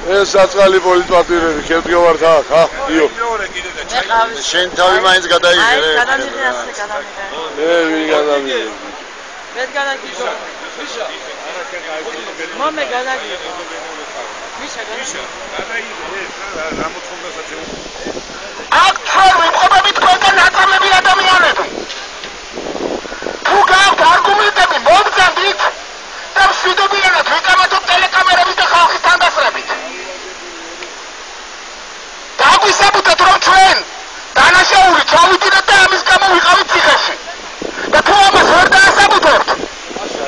ეს საწყალი პოლიტპატიმრები, ქეთქე ვარ ხა, იო. შენ თავი მაინც გადაიღე. გადამიღე ასე გადამიღე. ვინ გადამიღე? მე გადაგიგო. მომე გადაგიგო. მიშა გადაიღე. რა მოთხოვნასაც აქ ჩვენი მყოფები თქვენთან ნაწამები ადამიანები. თუ გაქვთ არგუმენტები მომგზავნით და მშვიდობიანად ვიკამათოთ ტელეკამერებით და ხალხის თანდასწრებით. დაგვისაბუთეთ რომ ჩვენ დანაშაული ჩავიტირეთ და ამის გამო ვიყავით ციხეში. და თუ ამას ვერ დაასაბუთებთ,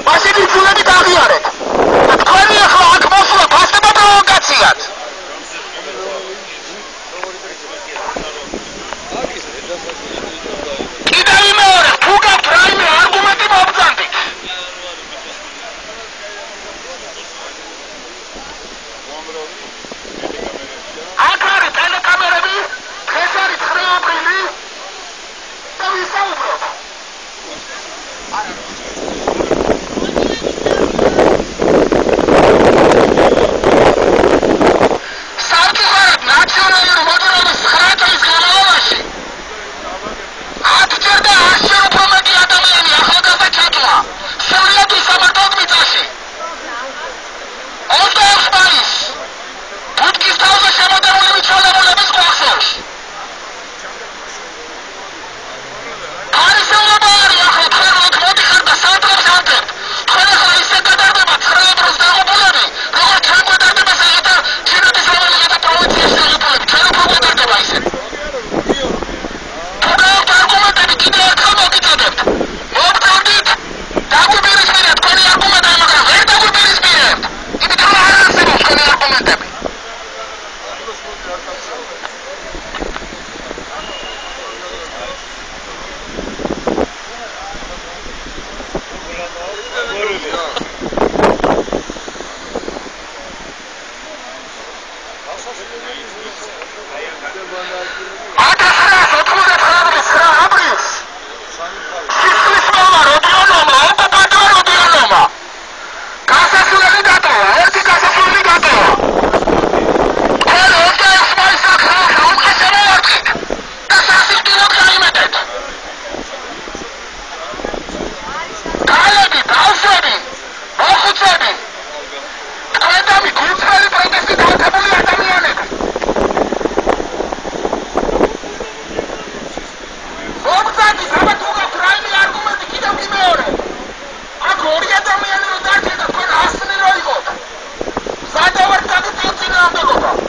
მაშინ იძულებით აღიარეთ. და თქვენი ახლა აქ მოსვლა ფასდება პროვოკაციად. კიდევ მეორე, თუ გაქვთ რაიმე არგუმენტი მომგზავნით. აქ არის ტელეკამერები, დღეს არის 9 აპრილი და ვისაუბროთ. საერთოდ ნაციონალური მოძრაობის 9 წლის განმავლობაში 10 ჯერ და 100 ჯერ უფრო მეტი ადამიანი ახალგაზრდა ჩათვლა სრულიად უსამართლოდ მიწაში. 26 მაისს ბუდკის თავზე შემოდებული მიცვალებულების გვახსოვს. არისეულობა არის ახლა თქვენ რომ მოდიხარ და სანდრებს ავდებთ. თქვენ ახლა ისე გადარდებათ 9 ევროს დაღუპულები, როგორც ჩვენ გვედარდება საერთო ჩინეთის რომელიღათა პროვინციაში დაღუპულები. ჩვენ უფრო გვედარდება ისე. თუ გაქვთ არგუმენტები, კიდევ ერთხელ მოგიწოდებთ. მოგწოდით, დაგვიპირისპირეთ თქვენი არგუმენტები, მაგრამ ვერ დაგვიპირისპირებთ. იმიტომ რომ არ არსებობს თქვენი არგუმენტები. Sadece